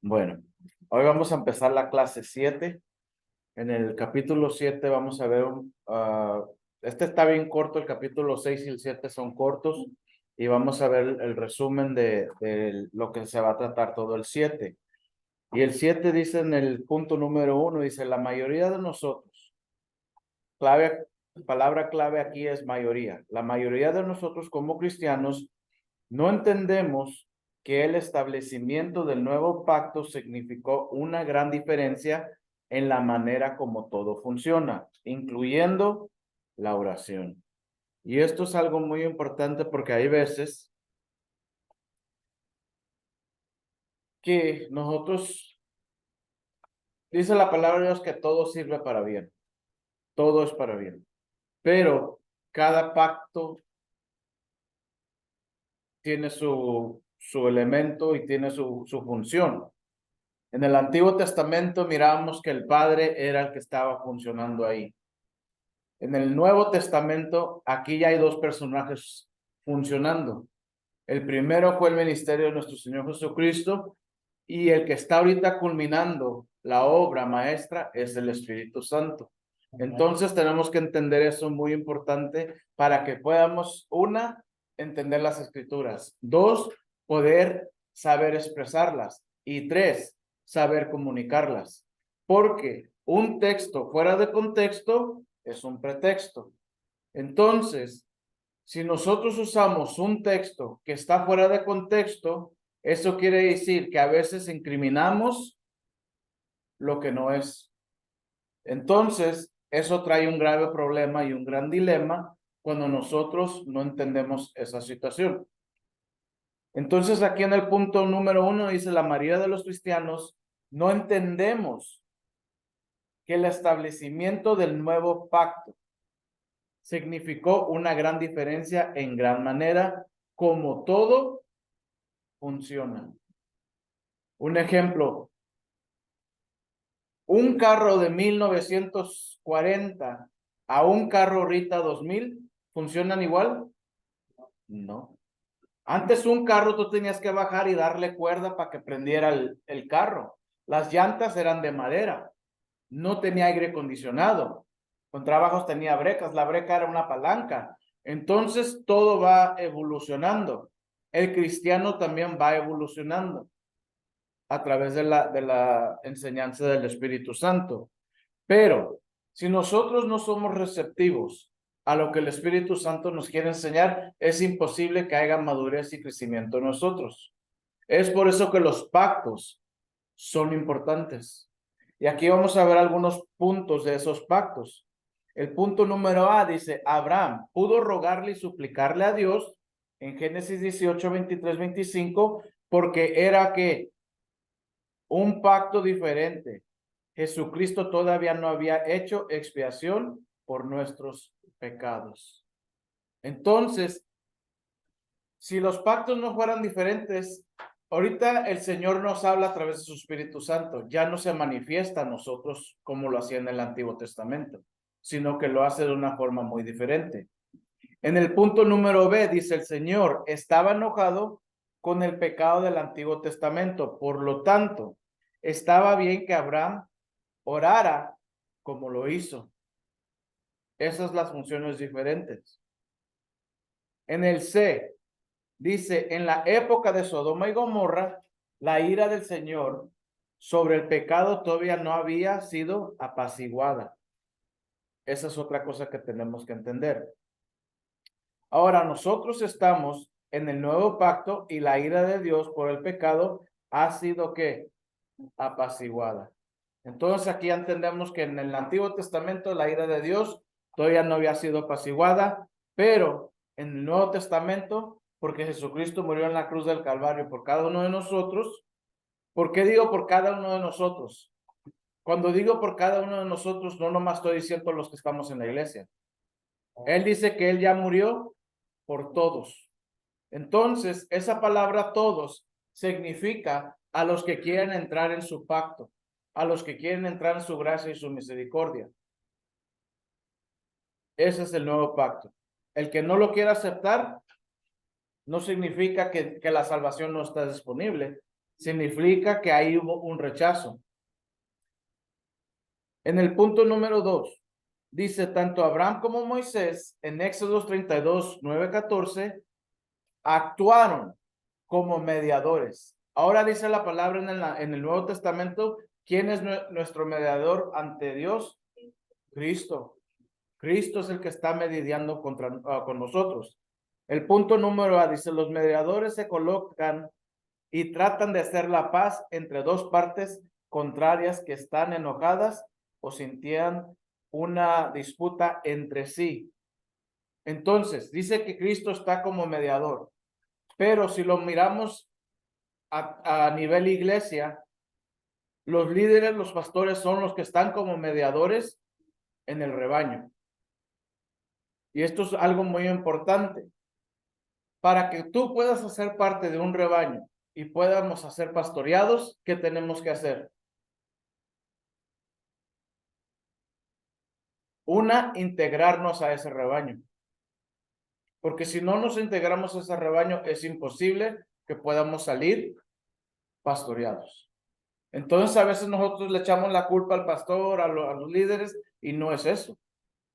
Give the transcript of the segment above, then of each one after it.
Bueno, hoy vamos a empezar la clase 7. En el capítulo 7 vamos a ver este está bien corto, el capítulo 6 y el 7 son cortos y vamos a ver el resumen de lo que se va a tratar todo el 7. Y el 7 dice en el punto número 1, dice, la mayoría de nosotros, palabra clave aquí es mayoría. La mayoría de nosotros como cristianos no entendemos que el establecimiento del nuevo pacto significó una gran diferencia en la manera como todo funciona, incluyendo la oración. Y esto es algo muy importante porque hay veces que nosotros, dice la palabra de Dios que todo sirve para bien, todo es para bien, pero cada pacto tiene su elemento y tiene su función. En el Antiguo Testamento miramos que el Padre era el que estaba funcionando ahí. En el Nuevo Testamento, aquí ya hay dos personajes funcionando. El primero fue el ministerio de nuestro Señor Jesucristo y el que está ahorita culminando la obra maestra es el Espíritu Santo. Entonces tenemos que entender eso muy importante para que podamos, una, entender las escrituras, dos, poder saber expresarlas y tres, saber comunicarlas. Porque un texto fuera de contexto es un pretexto. Entonces, si nosotros usamos un texto que está fuera de contexto, eso quiere decir que a veces incriminamos lo que no es. Entonces, eso trae un grave problema y un gran dilema cuando nosotros no entendemos esa situación. Entonces, aquí en el punto número 1 dice, la mayoría de los cristianos no entendemos que el establecimiento del nuevo pacto significó una gran diferencia en gran manera, como todo funciona. Un ejemplo, un carro de 1940 a un carro ahorita 2000, ¿funcionan igual? No. Antes un carro tú tenías que bajar y darle cuerda para que prendiera el carro. Las llantas eran de madera, no tenía aire acondicionado. Con trabajos tenía brecas, la breca era una palanca. Entonces todo va evolucionando. El cristiano también va evolucionando a través de la enseñanza del Espíritu Santo. Pero si nosotros no somos receptivos a lo que el Espíritu Santo nos quiere enseñar, es imposible que haya madurez y crecimiento en nosotros. Es por eso que los pactos son importantes. Y aquí vamos a ver algunos puntos de esos pactos. El punto número A dice, Abraham pudo rogarle y suplicarle a Dios en Génesis 18, 23, 25, porque era que un pacto diferente. Jesucristo todavía no había hecho expiación por nuestros pecados. Entonces, si los pactos no fueran diferentes, ahorita el Señor nos habla a través de su Espíritu Santo, ya no se manifiesta a nosotros como lo hacía en el Antiguo Testamento, sino que lo hace de una forma muy diferente. En el punto número B dice, el Señor estaba enojado con el pecado del Antiguo Testamento, por lo tanto, estaba bien que Abraham orara como lo hizo. Esas las funciones diferentes. En el C, dice, en la época de Sodoma y Gomorra, la ira del Señor sobre el pecado todavía no había sido apaciguada. Esa es otra cosa que tenemos que entender. Ahora, nosotros estamos en el nuevo pacto y la ira de Dios por el pecado ha sido ¿qué? Apaciguada. Entonces aquí entendemos que en el Antiguo Testamento la ira de Dios todavía no había sido apaciguada, pero en el Nuevo Testamento, porque Jesucristo murió en la cruz del Calvario por cada uno de nosotros. ¿Por qué digo por cada uno de nosotros? Cuando digo por cada uno de nosotros, no nomás estoy diciendo los que estamos en la iglesia. Él dice que Él ya murió por todos. Entonces, esa palabra todos significa a los que quieren entrar en su pacto, a los que quieren entrar en su gracia y su misericordia. Ese es el nuevo pacto. El que no lo quiera aceptar no significa que la salvación no está disponible, Significa que ahí hubo un rechazo. En el punto número 2, dice tanto Abraham como Moisés en Éxodo 32, 9, 14, actuaron como mediadores. Ahora dice la palabra en el Nuevo Testamento, ¿quién es nuestro mediador ante Dios? Cristo. Cristo es el que está mediando con nosotros. El punto número A dice, los mediadores se colocan y tratan de hacer la paz entre dos partes contrarias que están enojadas o sintían una disputa entre sí. Entonces, dice que Cristo está como mediador, pero si lo miramos a nivel iglesia, los líderes, los pastores son los que están como mediadores en el rebaño. Y esto es algo muy importante. Para que tú puedas hacer parte de un rebaño y podamos ser pastoreados, ¿qué tenemos que hacer? Una, integrarnos a ese rebaño. Porque si no nos integramos a ese rebaño, es imposible que podamos salir pastoreados. Entonces, a veces nosotros le echamos la culpa al pastor, a los líderes, y no es eso.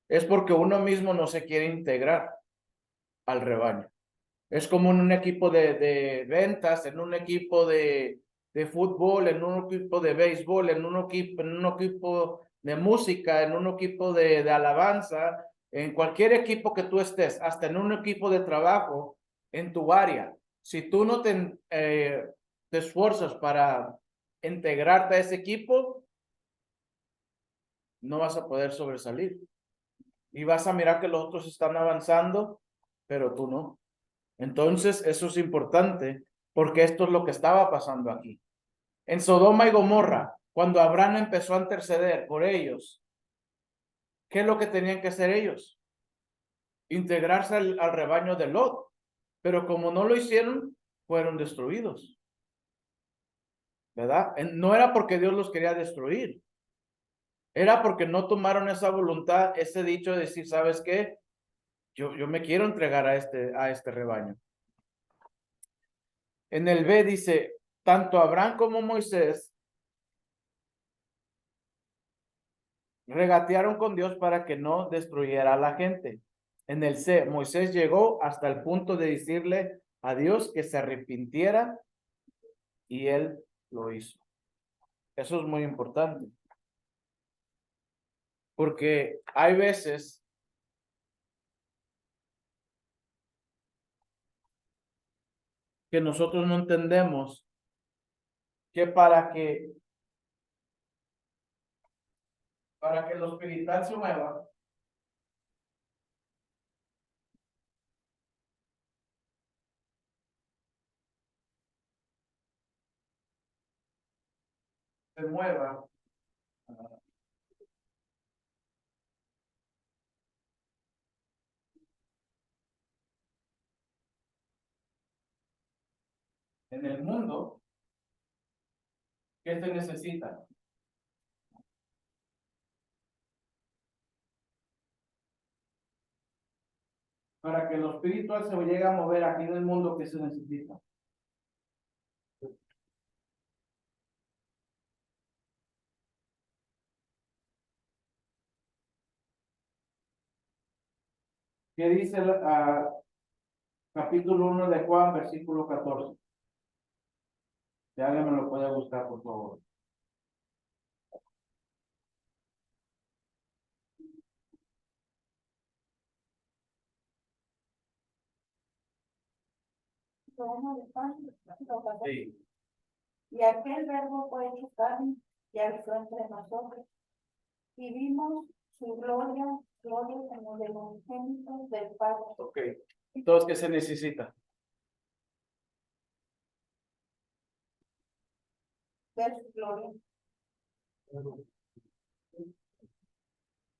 Es porque uno mismo no se quiere integrar al rebaño. Es como en un equipo de ventas, en un equipo de fútbol, en un equipo de béisbol, en un equipo de música, en un equipo de alabanza, en cualquier equipo que tú estés, hasta en un equipo de trabajo, en tu área. Si tú no te esfuerzas para integrarte a ese equipo, no vas a poder sobresalir. Y vas a mirar que los otros están avanzando, pero tú no. Entonces, eso es importante porque esto es lo que estaba pasando aquí. En Sodoma y Gomorra, cuando Abraham empezó a interceder por ellos, ¿qué es lo que tenían que hacer ellos? Integrarse al rebaño de Lot. Pero como no lo hicieron, fueron destruidos. ¿Verdad? No era porque Dios los quería destruir. Era porque no tomaron esa voluntad, ese dicho de decir, ¿sabes qué? Yo me quiero entregar a este rebaño. En el B dice, tanto Abraham como Moisés regatearon con Dios para que no destruyera a la gente. En el C, Moisés llegó hasta el punto de decirle a Dios que se arrepintiera y él lo hizo. Eso es muy importante. Porque hay veces que nosotros no entendemos que para que lo espiritual se mueva, se mueva en el mundo, ¿qué se necesita? Para que lo espiritual se llegue a mover aquí en el mundo, ¿qué se necesita? ¿Qué dice capítulo 1 de Juan, versículo 14? Si alguien me lo puede buscar, por favor. Sí. Y aquel verbo fue hecho carne y habitó entre nosotros. Y vimos su gloria, gloria como del unigénito del Padre. Ok. Entonces, ¿qué se necesita? Ver su gloria.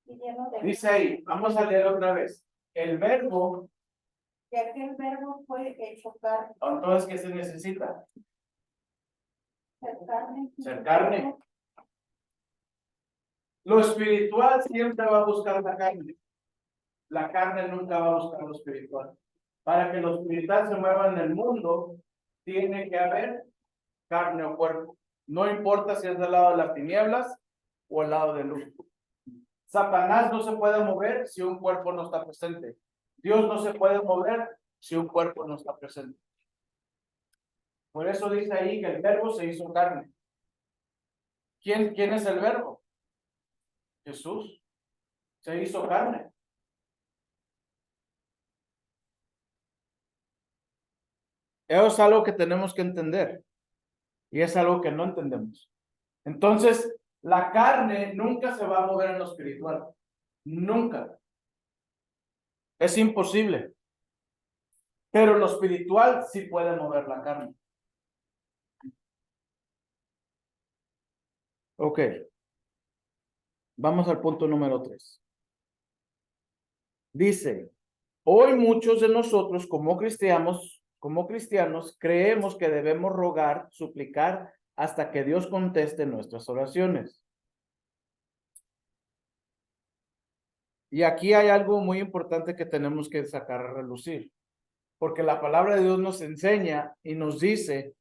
Y lleno de Dice ahí, vamos a leer otra vez. El verbo, y aquel verbo fue hecho carne. entonces, ¿qué se necesita? Ser carne. Ser carne. Lo espiritual siempre va a buscar la carne. La carne nunca va a buscar lo espiritual. Para que lo espiritual se mueva en el mundo, tiene que haber carne o cuerpo. No importa si es del lado de las tinieblas o el lado de luz. Satanás no se puede mover si un cuerpo no está presente. Dios no se puede mover si un cuerpo no está presente. Por eso dice ahí que el verbo se hizo carne. ¿Quién es el verbo? Jesús. Se hizo carne. Eso es algo que tenemos que entender. Y es algo que no entendemos. Entonces, la carne nunca se va a mover en lo espiritual. Nunca. Es imposible. Pero lo espiritual sí puede mover la carne. Ok. Vamos al punto número 3. Dice, hoy muchos de nosotros como cristianos, creemos que debemos rogar, suplicar hasta que Dios conteste nuestras oraciones. Y aquí hay algo muy importante que tenemos que sacar a relucir, porque la palabra de Dios nos enseña y nos dice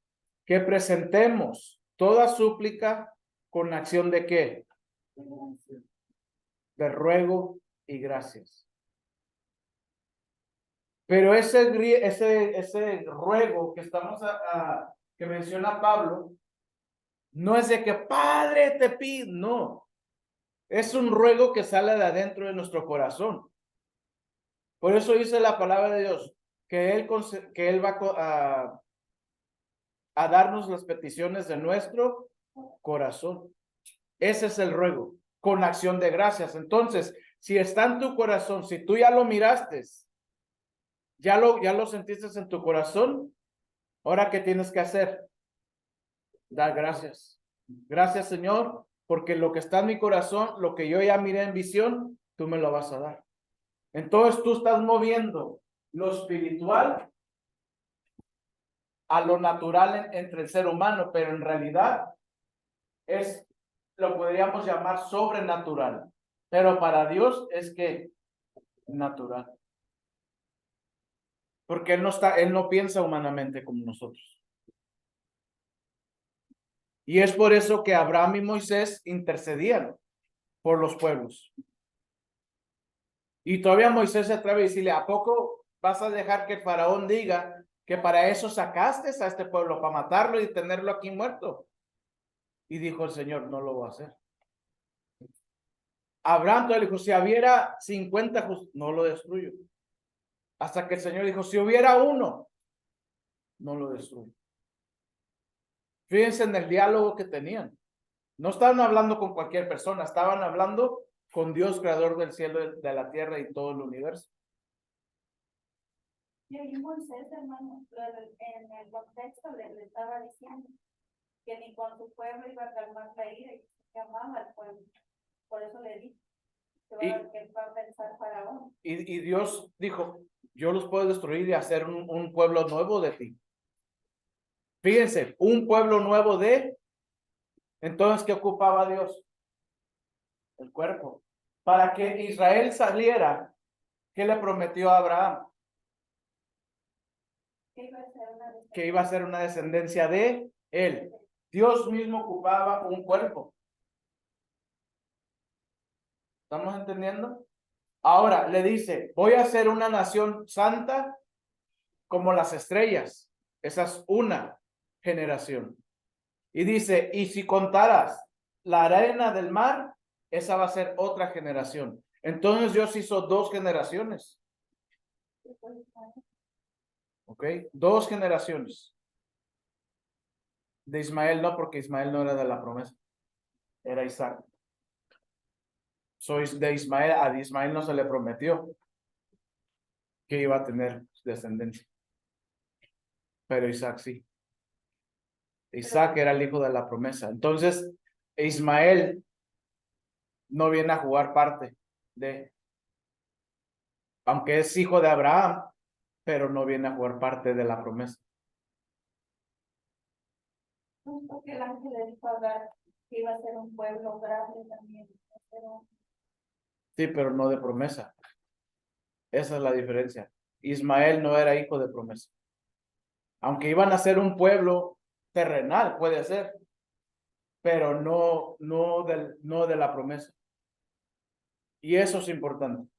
que presentemos toda súplica con acción de ¿qué? De ruego y gracias. Pero ese ruego que que menciona Pablo, no es de que Padre te pido, no. Es un ruego que sale de adentro de nuestro corazón. Por eso dice la palabra de Dios, que Él va a darnos las peticiones de nuestro corazón. Ese es el ruego, con acción de gracias. Entonces, si está en tu corazón, si tú ya lo miraste, ya lo sentiste en tu corazón, ahora ¿qué tienes que hacer? Dar gracias. Gracias, Señor, porque lo que está en mi corazón, lo que yo ya miré en visión, tú me lo vas a dar. Entonces tú estás moviendo lo espiritual a lo natural entre el ser humano, pero en realidad lo podríamos llamar sobrenatural. Pero para Dios es que natural. Porque Él no piensa humanamente como nosotros. Y es por eso que Abraham y Moisés intercedían por los pueblos. Y todavía Moisés se atreve a decirle, ¿a poco vas a dejar que el faraón diga que para eso sacaste a este pueblo, para matarlo y tenerlo aquí muerto? Y dijo el Señor, no lo voy a hacer. Abraham todavía dijo, si hubiera 50, no lo destruyo. Hasta que el Señor dijo, si hubiera uno, no lo destruyo. Fíjense en el diálogo que tenían. No estaban hablando con cualquier persona, estaban hablando con Dios, creador del cielo, de la tierra y todo el universo. Y ahí Moisés, hermano, en el contexto le estaba diciendo que ni con su pueblo iba a calmar la ira y que amaba al pueblo. Por eso le dije que va a pensar Faraón. Y Dios dijo, yo los puedo destruir y hacer un pueblo nuevo de ti. Fíjense, un pueblo nuevo de... Entonces, ¿qué ocupaba Dios? El cuerpo. Para que Israel saliera, ¿qué le prometió a Abraham? Que iba a ser una descendencia de él. Dios mismo ocupaba un cuerpo. ¿Estamos entendiendo? Ahora le dice, voy a ser una nación santa como las estrellas. Esa es una generación. Y dice, y si contaras la arena del mar, esa va a ser otra generación. Entonces Dios hizo 2 generaciones. ¿Ok? 2 generaciones. De Ismael no, porque Ismael no era de la promesa. Era Isaac. Sois de Ismael, a Ismael no se le prometió que iba a tener descendencia. Pero Isaac sí. Isaac era el hijo de la promesa. Entonces, Ismael no viene a jugar parte de, aunque es hijo de Abraham, pero no viene a jugar parte de la promesa. Porque el ángel le dijo a Abraham que iba a ser un pueblo grande también. Sí, pero no de promesa. Esa es la diferencia. Ismael no era hijo de promesa. Aunque iban a ser un pueblo terrenal, puede ser, pero no de la promesa. Y eso es importante.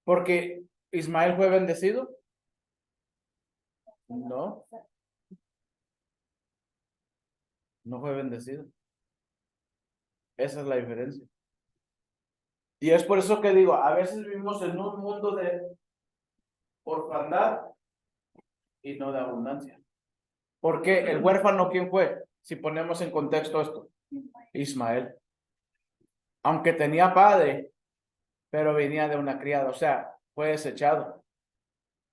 Porque Ismael fue bendecido. No, no fue bendecido. Esa es la diferencia. Y es por eso que digo, a veces vivimos en un mundo de orfandad y no de abundancia. Porque el huérfano, ¿quién fue? Si ponemos en contexto esto, Ismael. Aunque tenía padre, pero venía de una criada, o sea, fue desechado.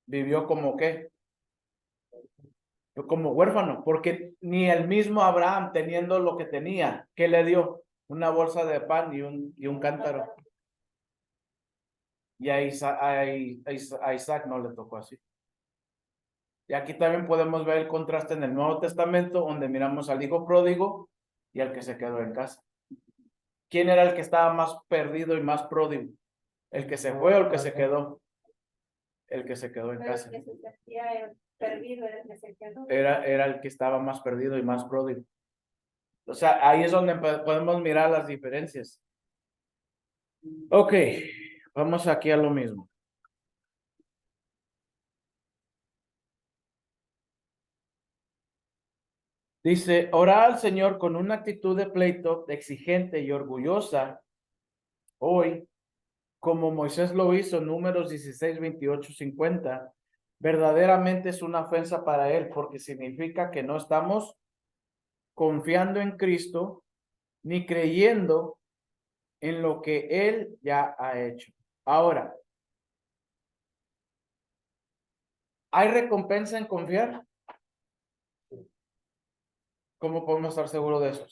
Vivió como qué, como huérfano, porque ni el mismo Abraham, teniendo lo que tenía, ¿qué le dio? Una bolsa de pan y un cántaro. Y a Isaac no le tocó así. Y aquí también podemos ver el contraste en el Nuevo Testamento, donde miramos al hijo pródigo y al que se quedó en casa. ¿Quién era el que estaba más perdido y más pródigo? ¿El que se fue o el que se quedó? El que se quedó en casa. El que se sentía perdido era el que se quedó. Era el que estaba más perdido y más pródigo. O sea, ahí es donde podemos mirar las diferencias. Ok, vamos aquí a lo mismo. Dice, orar al Señor con una actitud de pleito exigente y orgullosa hoy, como Moisés lo hizo en Números 16, 28, 50, verdaderamente es una ofensa para él, porque significa que no estamos confiando en Cristo ni creyendo en lo que Él ya ha hecho. Ahora, ¿hay recompensa en confiar? ¿Cómo podemos estar seguros de eso?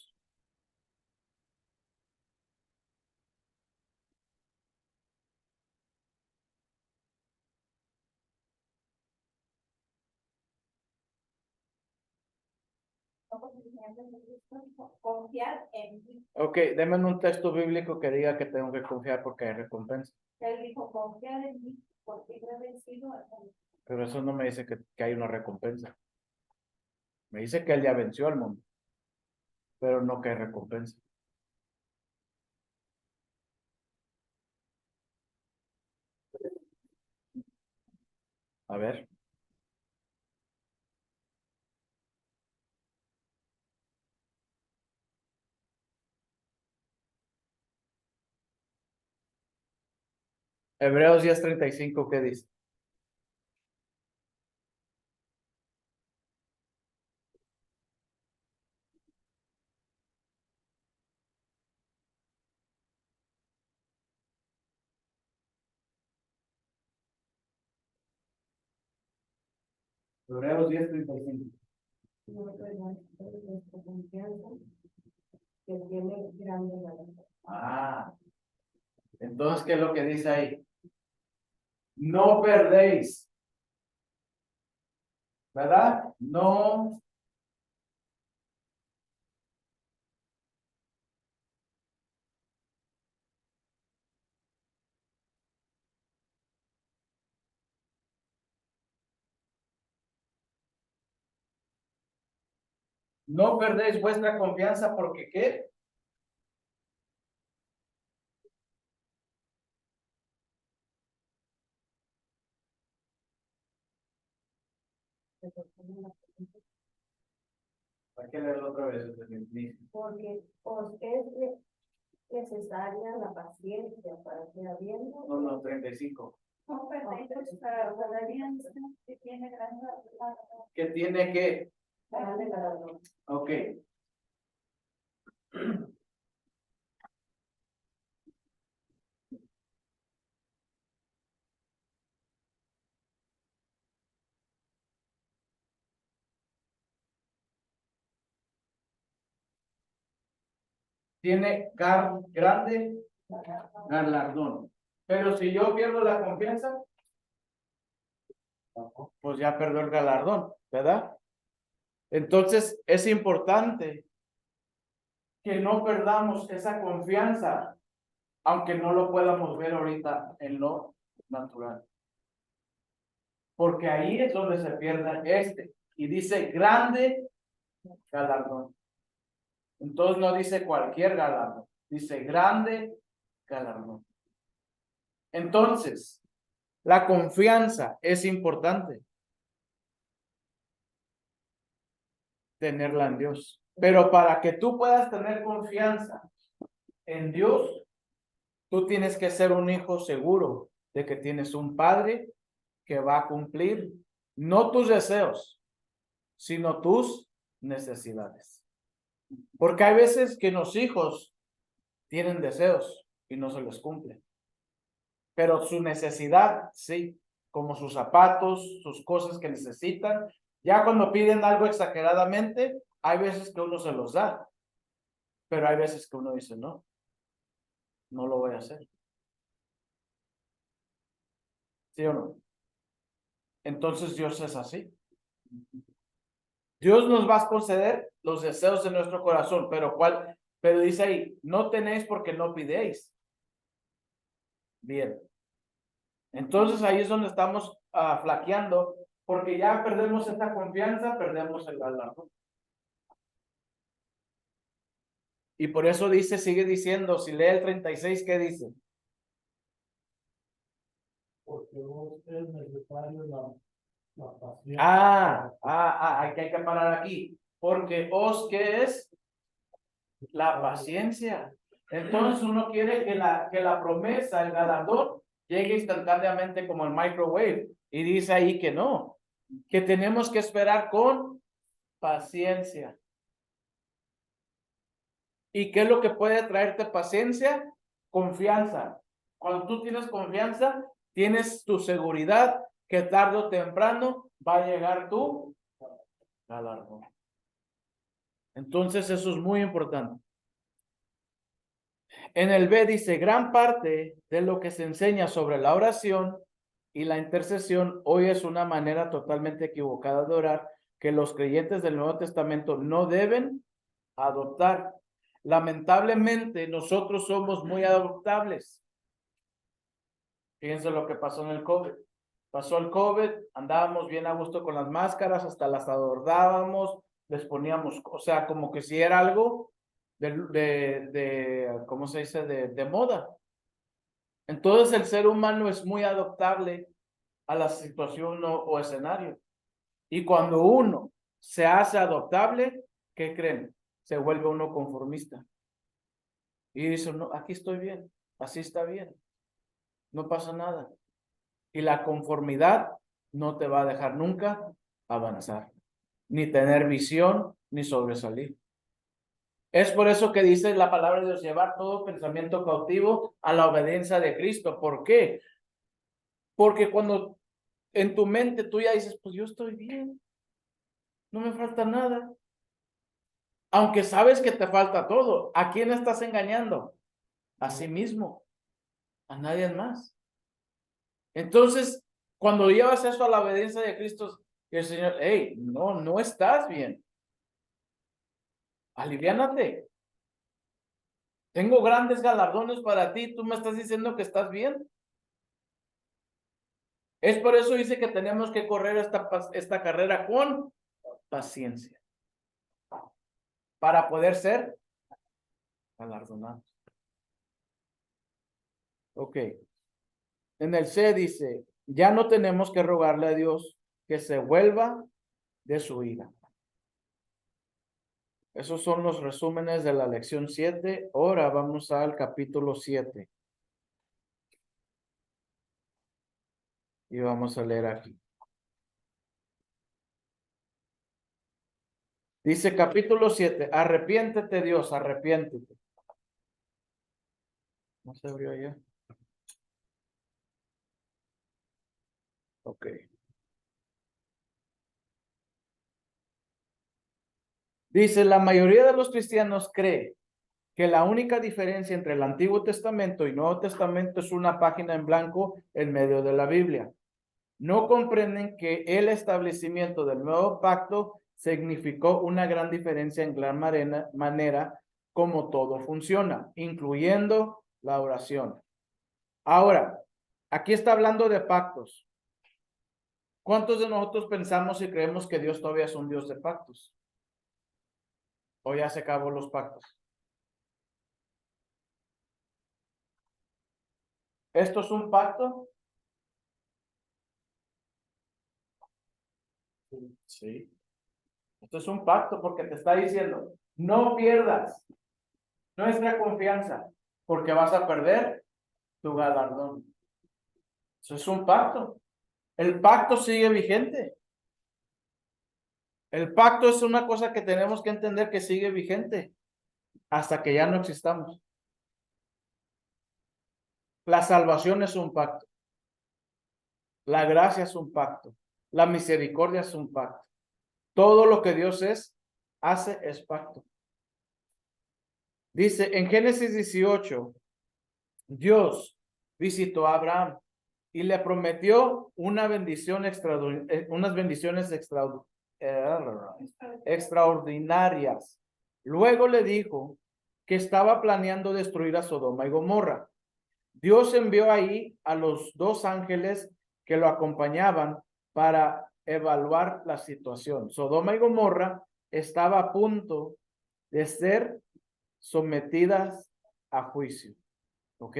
Confiar en mí. Ok, denme un texto bíblico que diga que tengo que confiar porque hay recompensa. Él dijo, confiar en mí, porque yo he vencido al mundo. Pero eso no me dice que hay una recompensa. Me dice que Él ya venció al mundo, pero no que hay recompensa. A ver. Hebreos 10:35, ¿qué dice? Hebreos 10:35. Que tiene grande valor. Ah, entonces, ¿qué es lo que dice ahí? No perdéis, ¿verdad? No perdéis vuestra confianza porque ¿qué? Hay que leerlo otra vez. Porque os es necesaria la paciencia para que habiendo. No, 35. No perdéis vuestra obediencia, que tiene gran valor. ¿Qué tiene que? Grande valor. Ok. Tiene grande galardón. Pero si yo pierdo la confianza, pues ya perdió el galardón, ¿verdad? Entonces es importante que no perdamos esa confianza, aunque no lo podamos ver ahorita en lo natural. Porque ahí es donde se pierde este. Y dice grande galardón. Entonces no dice cualquier galardón, dice grande galardón. Entonces, la confianza es importante. Tenerla en Dios. Pero para que tú puedas tener confianza en Dios, tú tienes que ser un hijo seguro de que tienes un padre que va a cumplir no tus deseos, sino tus necesidades. Porque hay veces que los hijos tienen deseos y no se les cumple. Pero su necesidad, sí, como sus zapatos, sus cosas que necesitan. Ya cuando piden algo exageradamente, hay veces que uno se los da, pero hay veces que uno dice, no, no lo voy a hacer. ¿Sí o no? Entonces Dios es así. Dios nos va a conceder los deseos de nuestro corazón, pero pero dice ahí, no tenéis porque no pidéis. Bien. Entonces ahí es donde estamos flaqueando, porque ya perdemos esta confianza, perdemos el galardón. Y por eso dice, sigue diciendo, si lee el 36, ¿qué dice? Porque vos es necesario la paciencia. Hay que parar aquí. Porque ¿qué es? La paciencia. Entonces uno quiere que la promesa, el galardón, llegue instantáneamente como el microwave. Y dice ahí que no, que tenemos que esperar con paciencia. ¿Y qué es lo que puede traerte paciencia? Confianza. Cuando tú tienes confianza, tienes tu seguridad que tarde o temprano va a llegar tu galardón. Entonces eso es muy importante. En el B dice, gran parte de lo que se enseña sobre la oración y la intercesión hoy es una manera totalmente equivocada de orar que los creyentes del Nuevo Testamento no deben adoptar. Lamentablemente, nosotros somos muy adoptables. Fíjense lo que pasó en el COVID. Pasó el COVID, andábamos bien a gusto con las máscaras, hasta las adornábamos, les poníamos, o sea, como que si era algo ¿cómo se dice? De moda. Entonces el ser humano es muy adaptable a la situación o escenario. Y cuando uno se hace adoptable, ¿qué creen? Se vuelve uno conformista. Y dice, no, aquí estoy bien, así está bien, no pasa nada. Y la conformidad no te va a dejar nunca avanzar, ni tener visión, ni sobresalir. Es por eso que dice la palabra de Dios, llevar todo pensamiento cautivo a la obediencia de Cristo. ¿Por qué? Porque cuando en tu mente tú ya dices, pues yo estoy bien, no me falta nada. Aunque sabes que te falta todo, ¿a quién estás engañando? A sí mismo, a nadie más. Entonces, cuando llevas eso a la obediencia de Cristo, y el Señor, hey, no estás bien. Aliviánate. Tengo grandes galardones para ti, tú me estás diciendo que estás bien. Es por eso dice que tenemos que correr esta carrera con paciencia para poder ser galardonados. Ok. En el C dice, ya no tenemos que rogarle a Dios que se vuelva de su ira. Esos son los resúmenes de la lección 7. Ahora vamos al capítulo 7. Y vamos a leer aquí. Dice capítulo 7, arrepiéntete Dios, arrepiéntete. ¿No se abrió allá? Ok. Dice, la mayoría de los cristianos cree que la única diferencia entre el Antiguo Testamento y Nuevo Testamento es una página en blanco en medio de la Biblia. No comprenden que el establecimiento del nuevo pacto significó una gran diferencia en gran manera como todo funciona, incluyendo la oración. Ahora, aquí está hablando de pactos. ¿Cuántos de nosotros pensamos y creemos que Dios todavía es un Dios de pactos? ¿O ya se acabó los pactos? ¿Esto es un pacto? Sí. Esto es un pacto porque te está diciendo, no pierdas nuestra confianza porque vas a perder tu galardón. Eso es un pacto. El pacto sigue vigente. El pacto es una cosa que tenemos que entender que sigue vigente hasta que ya no existamos. La salvación es un pacto. La gracia es un pacto. La misericordia es un pacto. Todo lo que Dios hace es pacto. Dice en Génesis 18, Dios visitó a Abraham y le prometió una bendición unas bendiciones extraordinarias. Luego le dijo que estaba planeando destruir a Sodoma y Gomorra. Dios envió ahí a los 2 ángeles que lo acompañaban para evaluar la situación. Sodoma y Gomorra estaba a punto de ser sometidas a juicio. ¿Ok?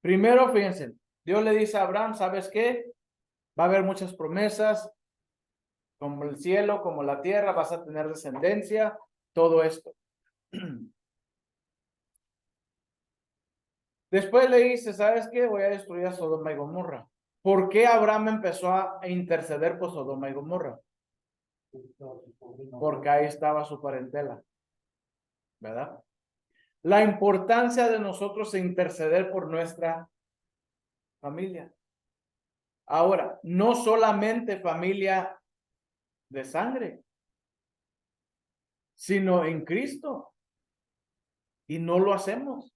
Primero, fíjense, Dios le dice a Abraham, ¿sabes qué? Va a haber muchas promesas, como el cielo, como la tierra, vas a tener descendencia, todo esto. Después le dice, ¿sabes qué? Voy a destruir a Sodoma y Gomorra. ¿Por qué Abraham empezó a interceder por Sodoma y Gomorra? Porque ahí estaba su parentela, ¿verdad? La importancia de nosotros interceder por nuestra familia. Ahora, no solamente familia de sangre, sino en Cristo. Y no lo hacemos.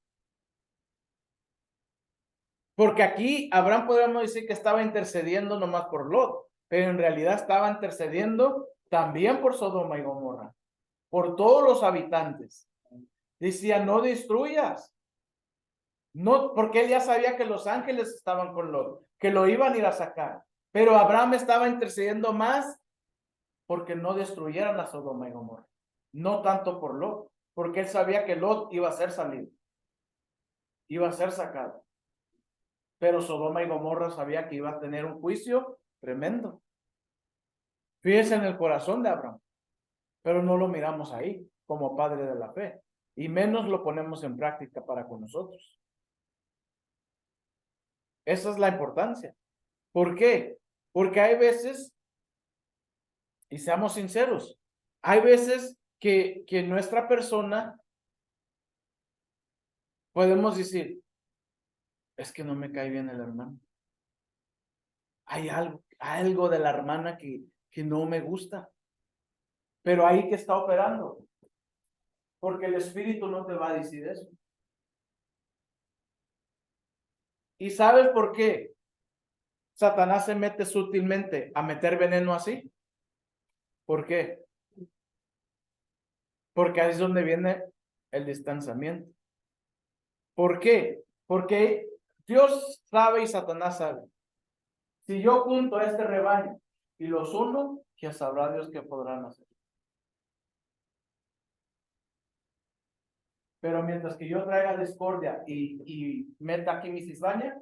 Porque aquí Abraham podríamos decir que estaba intercediendo nomás por Lot, pero en realidad estaba intercediendo también por Sodoma y Gomorra, por todos los habitantes. Decía, no destruyas. No, porque él ya sabía que los ángeles estaban con Lot, que lo iban a ir a sacar. Pero Abraham estaba intercediendo más porque no destruyeran a Sodoma y Gomorra. No tanto por Lot, porque él sabía que Lot iba a ser salido, iba a ser sacado. Pero Sodoma y Gomorra sabía que iba a tener un juicio tremendo. Fíjese en el corazón de Abraham, pero no lo miramos ahí como padre de la fe, y menos lo ponemos en práctica para con nosotros. Esa es la importancia. ¿Por qué? Porque hay veces, y seamos sinceros, hay veces que nuestra persona podemos decir, es que no me cae bien el hermano. Hay algo de la hermana que no me gusta. Pero ahí que está operando. Porque el Espíritu no te va a decir eso. ¿Y sabes por qué Satanás se mete sutilmente a meter veneno así? ¿Por qué? Porque ahí es donde viene el distanciamiento. ¿Por qué? Porque Dios sabe y Satanás sabe. Si yo junto a este rebaño y los uno, ya sabrá Dios qué podrán hacer. Pero mientras que yo traiga discordia y meta aquí mi cizaña,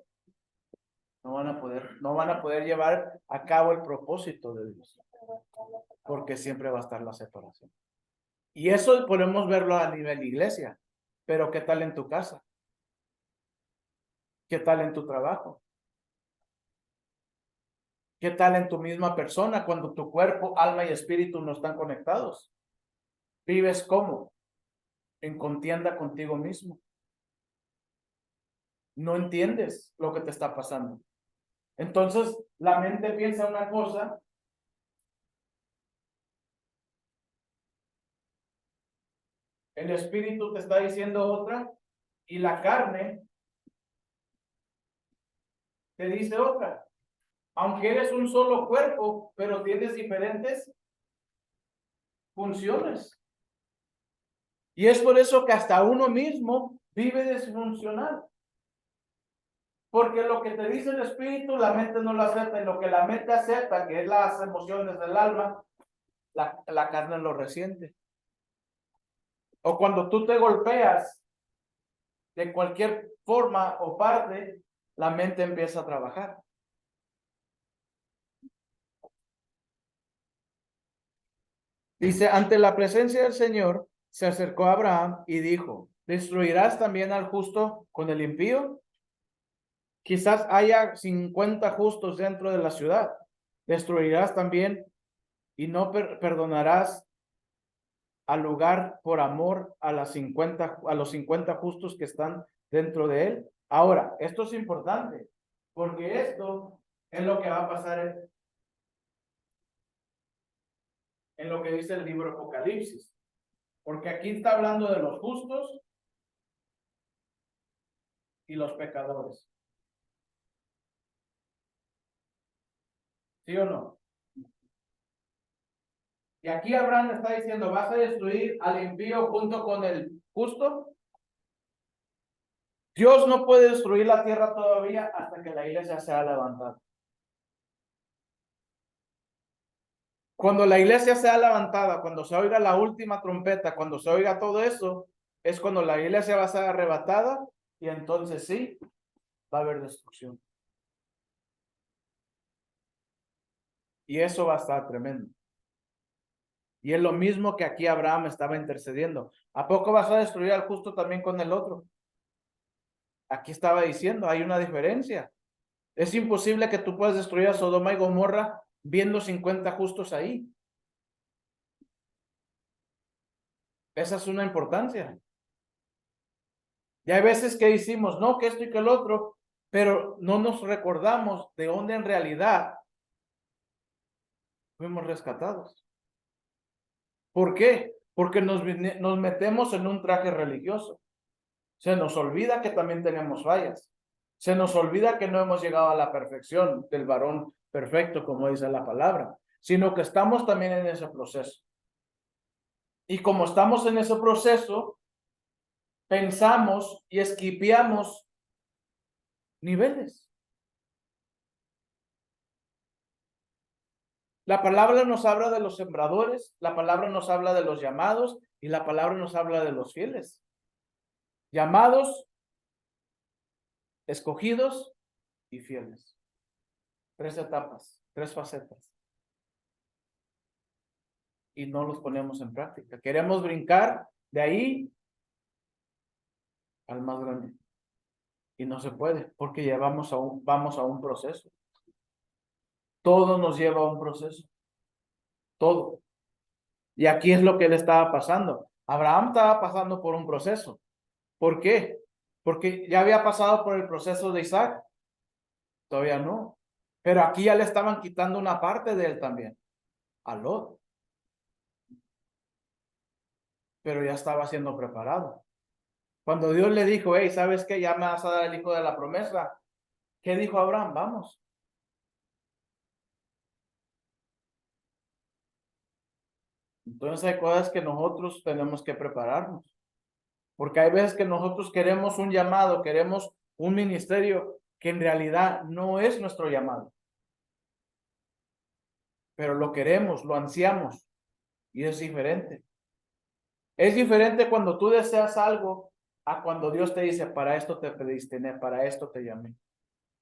no van a poder llevar a cabo el propósito de Dios. Porque siempre va a estar la separación. Y eso podemos verlo a nivel iglesia. Pero ¿qué tal en tu casa? ¿Qué tal en tu trabajo? ¿Qué tal en tu misma persona cuando tu cuerpo, alma y espíritu no están conectados? ¿Vives cómo? En contienda contigo mismo. No entiendes lo que te está pasando. Entonces, la mente piensa una cosa, el espíritu te está diciendo otra, y la carne te dice otra. Aunque eres un solo cuerpo, pero tienes diferentes funciones. Y es por eso que hasta uno mismo vive disfuncional. Porque lo que te dice el espíritu, la mente no lo acepta. Y lo que la mente acepta, que es las emociones del alma, la carne lo resiente. o cuando tú te golpeas de cualquier forma o parte, la mente empieza a trabajar. Dice, ante la presencia del Señor, se acercó a Abraham y dijo, ¿destruirás también al justo con el impío? Quizás haya 50 justos dentro de la ciudad. ¿Destruirás también y no perdonarás al lugar por amor a los 50 justos que están dentro de él? Ahora, esto es importante, porque esto es lo que va a pasar en lo que dice el libro Apocalipsis. Porque aquí está hablando de los justos y los pecadores. ¿Sí o no? Y aquí Abraham está diciendo, ¿vas a destruir al impío junto con el justo? Dios no puede destruir la tierra todavía hasta que la iglesia sea levantada. Cuando la iglesia sea levantada, cuando se oiga la última trompeta, cuando se oiga todo eso, es cuando la iglesia va a ser arrebatada y entonces sí, va a haber destrucción. Y eso va a estar tremendo. Y es lo mismo que aquí Abraham estaba intercediendo. ¿A poco vas a destruir al justo también con el otro? Aquí estaba diciendo, hay una diferencia. Es imposible que tú puedas destruir a Sodoma y Gomorra viendo 50 justos ahí. Esa es una importancia. Y hay veces que decimos, no, que esto y que el otro, pero no nos recordamos de dónde en realidad fuimos rescatados. ¿Por qué? Porque nos metemos en un traje religioso. Se nos olvida que también tenemos fallas. Se nos olvida que no hemos llegado a la perfección del varón perfecto, como dice la palabra, sino que estamos también en ese proceso. Y como estamos en ese proceso, pensamos y esquipeamos niveles. La palabra nos habla de los sembradores, la palabra nos habla de los llamados y la palabra nos habla de los fieles. Llamados, escogidos y fieles. 3 etapas, 3 facetas. Y no los ponemos en práctica. Queremos brincar de ahí al más grande. Y no se puede, porque vamos a un proceso. Todo nos lleva a un proceso. Todo. Y aquí es lo que le estaba pasando. Abraham estaba pasando por un proceso. ¿Por qué? Porque ya había pasado por el proceso de Isaac. Todavía no. Pero aquí ya le estaban quitando una parte de él también. A Lot. Pero ya estaba siendo preparado. Cuando Dios le dijo, hey, ¿sabes qué? Ya me vas a dar el hijo de la promesa. ¿Qué dijo Abraham? Vamos. Entonces hay cosas que nosotros tenemos que prepararnos. Porque hay veces que nosotros queremos un llamado, queremos un ministerio que en realidad no es nuestro llamado. Pero lo queremos, lo ansiamos y es diferente. Es diferente cuando tú deseas algo a cuando Dios te dice, para esto te predestiné, para esto te llamé.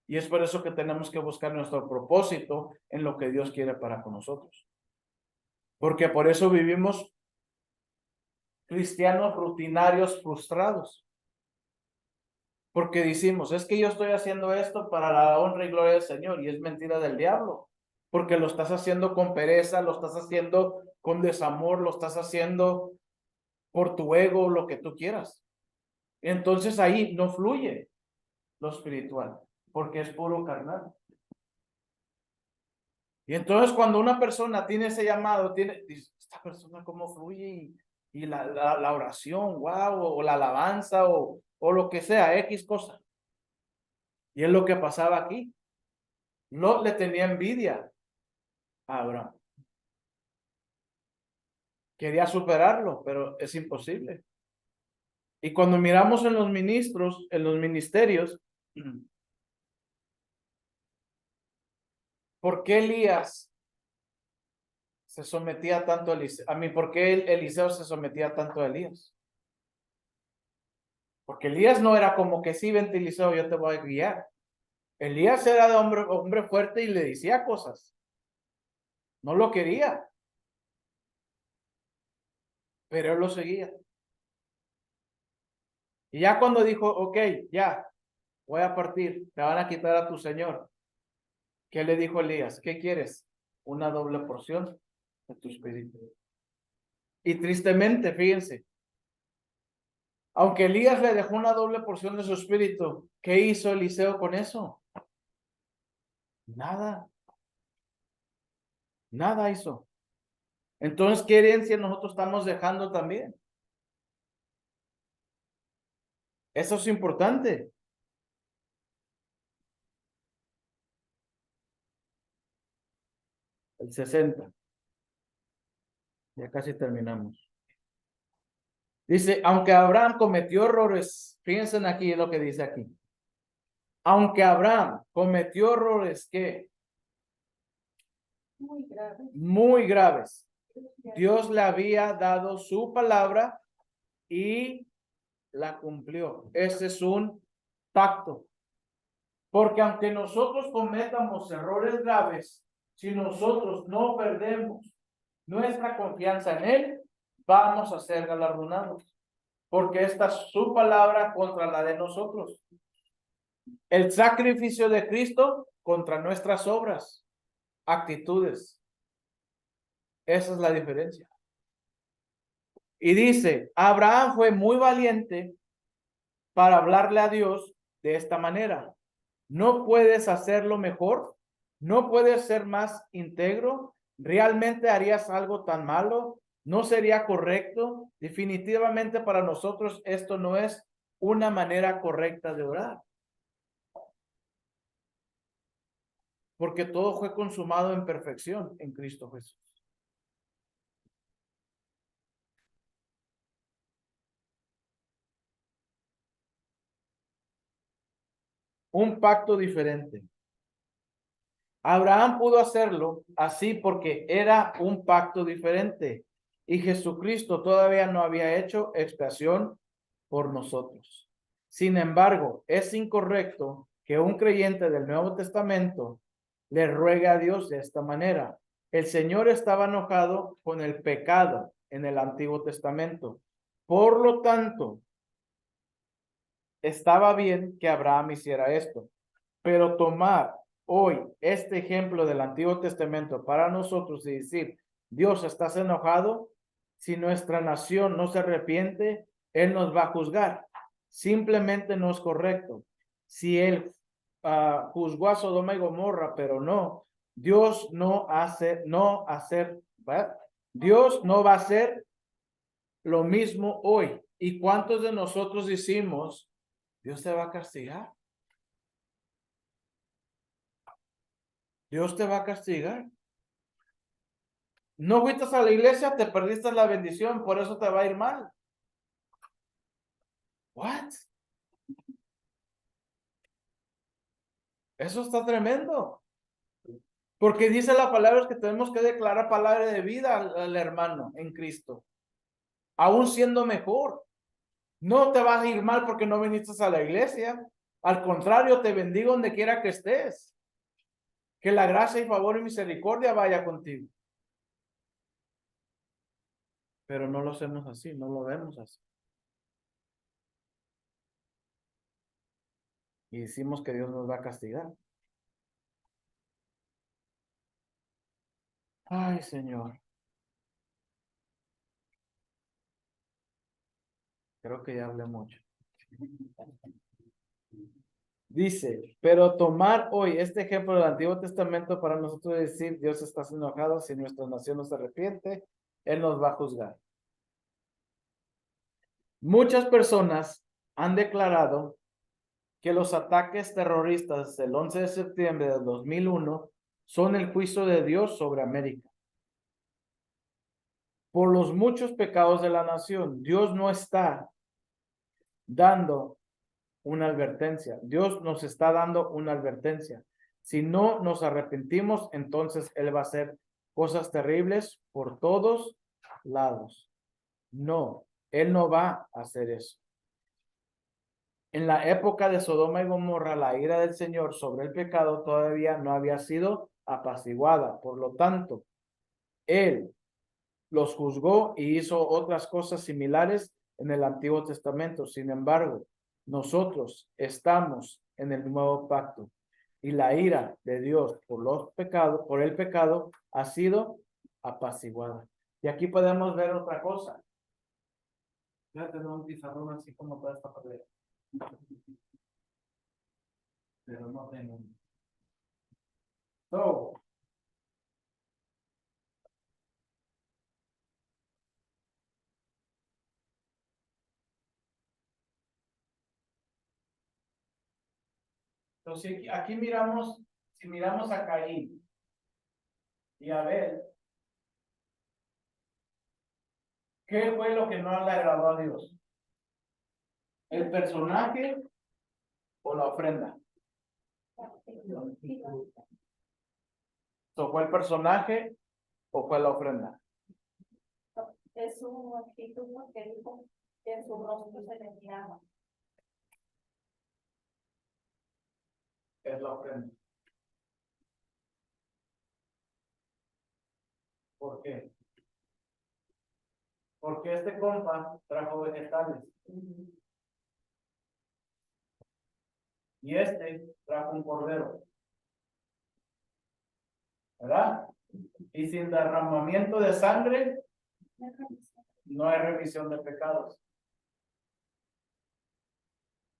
Y es por eso que tenemos que buscar nuestro propósito en lo que Dios quiere para con nosotros. Porque por eso vivimos cristianos rutinarios frustrados. Porque decimos, es que yo estoy haciendo esto para la honra y gloria del Señor, y es mentira del diablo. Porque lo estás haciendo con pereza, lo estás haciendo con desamor, lo estás haciendo por tu ego, lo que tú quieras. Entonces ahí no fluye lo espiritual, porque es puro carnal. Y entonces cuando una persona tiene ese llamado, dice, esta persona cómo fluye y la oración, wow, o la alabanza, o lo que sea, X cosa. Y es lo que pasaba aquí. Lot le tenía envidia a Abraham. Quería superarlo, pero es imposible. Y cuando miramos en los ministros, en los ministerios, ¿por qué Elías se sometía tanto a Eliseo? ¿Por qué Eliseo se sometía tanto a Elías? Porque Elías no era como que sí, vente Eliseo, yo te voy a guiar. Elías era de hombre fuerte y le decía cosas. No lo quería. Pero él lo seguía. Y ya cuando dijo, ok, ya, voy a partir, te van a quitar a tu señor. ¿Qué le dijo Elías? ¿Qué quieres? Una doble porción de tu espíritu. Y tristemente, fíjense, aunque Elías le dejó una doble porción de su espíritu, ¿qué hizo Eliseo con eso? Nada, nada hizo. Entonces, ¿qué herencia nosotros estamos dejando también? Eso es importante. El 60. Ya casi terminamos. Dice, aunque Abraham cometió errores, fíjense aquí lo que dice aquí. Aunque Abraham cometió errores que Muy grave. muy graves, Dios le había dado su palabra y la cumplió. Ese es un pacto. Porque aunque nosotros cometamos errores graves, si nosotros no perdemos nuestra confianza en Él, vamos a ser galardonados. Porque esta es su palabra contra la de nosotros. El sacrificio de Cristo contra nuestras obras, actitudes. Esa es la diferencia. Y dice, Abraham fue muy valiente para hablarle a Dios de esta manera. No puedes hacerlo mejor, no puedes ser más íntegro, realmente harías algo tan malo, no sería correcto. Definitivamente para nosotros esto no es una manera correcta de orar. Porque todo fue consumado en perfección en Cristo Jesús. Un pacto diferente. Abraham pudo hacerlo así porque era un pacto diferente y Jesucristo todavía no había hecho expiación por nosotros. Sin embargo, es incorrecto que un creyente del Nuevo Testamento le ruegue a Dios de esta manera. El Señor estaba enojado con el pecado en el Antiguo Testamento. Por lo tanto, estaba bien que Abraham hiciera esto, pero tomar hoy este ejemplo del Antiguo Testamento para nosotros y decir, Dios, ¿estás enojado? Si nuestra nación no se arrepiente, Él nos va a juzgar. Simplemente no es correcto. Si Él juzgó a Sodoma y Gomorra, pero no, Dios no Dios no va a hacer lo mismo hoy. ¿Y cuántos de nosotros decimos, Dios te va a castigar? Dios te va a castigar. No fuiste a la iglesia, te perdiste la bendición, por eso te va a ir mal. What? Eso está tremendo. Porque dice la palabra que tenemos que declarar palabra de vida al hermano en Cristo. Aún siendo mejor. No te vas a ir mal porque no viniste a la iglesia. Al contrario, te bendigo donde quiera que estés. Que la gracia y favor y misericordia vaya contigo. Pero no lo hacemos así, no lo vemos así. Y decimos que Dios nos va a castigar. Ay, Señor. Creo que ya hablé mucho. Dice, pero tomar hoy este ejemplo del Antiguo Testamento para nosotros decir, Dios está enojado, si nuestra nación no se arrepiente, Él nos va a juzgar. Muchas personas han declarado que los ataques terroristas del 11 de septiembre de 2001 son el juicio de Dios sobre América. Por los muchos pecados de la nación, Dios no está dando una advertencia. Dios nos está dando una advertencia. Si no nos arrepentimos, entonces Él va a hacer cosas terribles por todos lados. No, Él no va a hacer eso. En la época de Sodoma y Gomorra, la ira del Señor sobre el pecado todavía no había sido apaciguada. Por lo tanto, Él los juzgó y hizo otras cosas similares en el Antiguo Testamento. Sin embargo, nosotros estamos en el nuevo pacto y la ira de Dios por el pecado ha sido apaciguada. Y aquí podemos ver otra cosa. Voy a tener un pizarrón así como toda esta pared. Pero no tengo. So, entonces aquí miramos, si miramos a Caín y a Abel, ¿qué fue lo que no le agradó a Dios? ¿El personaje o la ofrenda? ¿So fue el personaje o fue la ofrenda? Es un actitud porque dijo que en su rostro se le miraba. Es la ofrenda. ¿Por qué? Porque este compa trajo vegetales. Y este trajo un cordero. ¿Verdad? Y sin derramamiento de sangre, no hay remisión de pecados.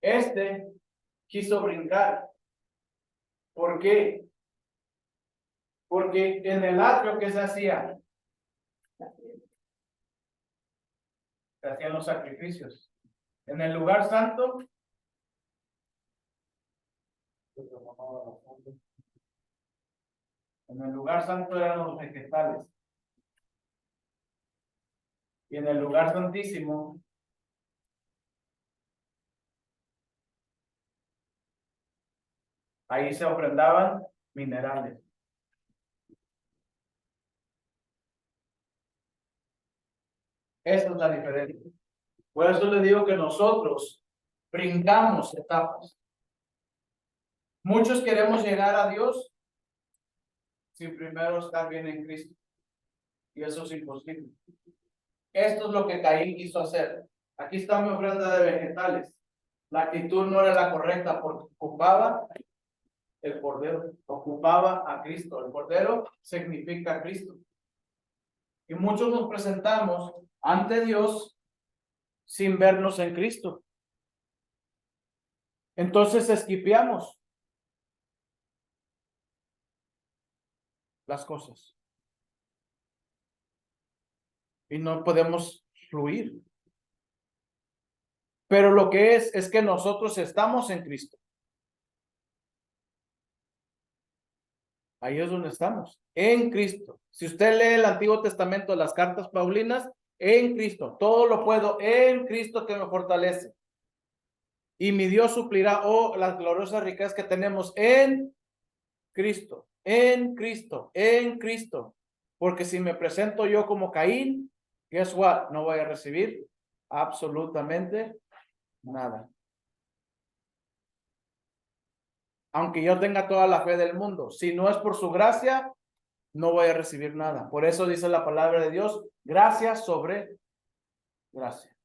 Este quiso brincar. ¿Por qué? Porque en el atrio que se hacía, se hacían los sacrificios. En el lugar santo, en el lugar santo eran los vegetales. Y en el lugar santísimo, ahí se ofrendaban minerales. Esa es la diferencia. Por eso le digo que nosotros brincamos etapas. Muchos queremos llegar a Dios sin primero estar bien en Cristo. Y eso es imposible. Esto es lo que Caín quiso hacer. Aquí está mi ofrenda de vegetales. La actitud no era la correcta porque ocupaba el cordero, ocupaba a Cristo. El cordero significa Cristo. Y muchos nos presentamos ante Dios sin vernos en Cristo. Entonces esquipeamos las cosas. Y no podemos fluir. Pero lo que es que nosotros estamos en Cristo. Ahí es donde estamos, en Cristo. Si usted lee el Antiguo Testamento, las cartas paulinas, en Cristo, todo lo puedo en Cristo que me fortalece. Y mi Dios suplirá, las gloriosas riquezas que tenemos en Cristo, en Cristo, en Cristo. Porque si me presento yo como Caín, guess what? No voy a recibir absolutamente nada. Aunque yo tenga toda la fe del mundo, si no es por su gracia, no voy a recibir nada. Por eso dice la palabra de Dios, gracia sobre gracia.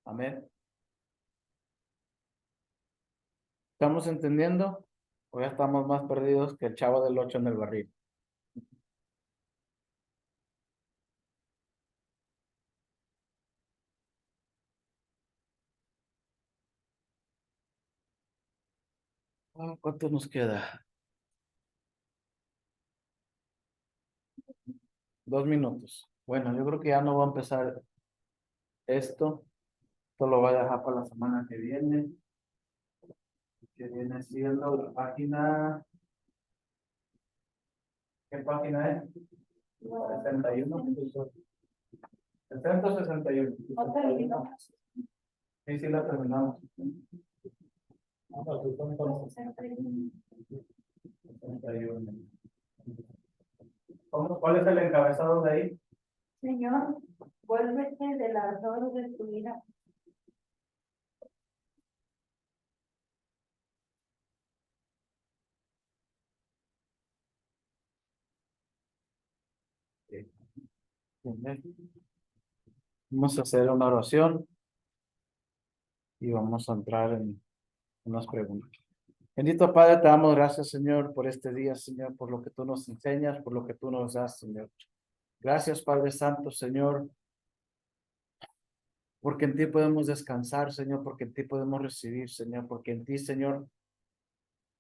Amén. ¿Estamos entendiendo? O ya estamos más perdidos que el chavo del 8 en el barril. ¿Cuánto nos queda? 2 minutos. Bueno, yo creo que ya no va a empezar esto. Esto lo voy a dejar para la semana que viene. Que viene siendo la página. ¿Qué página es? 61. 161. Sí, sí, la terminamos. 61. ¿Cuál es el encabezado de ahí? Señor, vuélvete del ardor de tu ira Amén. Vamos a hacer una oración y vamos a entrar en unas preguntas. Bendito Padre, te damos gracias, Señor, por este día, Señor, por lo que tú nos enseñas, por lo que tú nos das, Señor. Gracias, Padre Santo, Señor, porque en ti podemos descansar, Señor, porque en ti podemos recibir, Señor, porque en ti, Señor,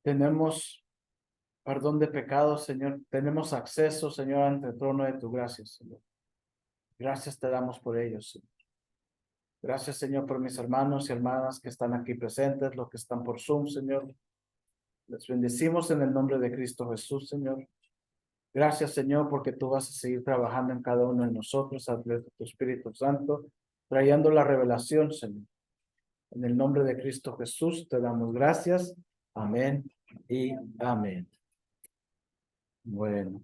tenemos perdón de pecados, Señor, tenemos acceso, Señor, ante el trono de tu gracia, Señor. Gracias te damos por ellos, Señor. Gracias, Señor, por mis hermanos y hermanas que están aquí presentes, los que están por Zoom, Señor. Les bendecimos en el nombre de Cristo Jesús, Señor. Gracias, Señor, porque tú vas a seguir trabajando en cada uno de nosotros a través de tu Espíritu Santo, trayendo la revelación, Señor. En el nombre de Cristo Jesús te damos gracias. Amén y amén. Bueno.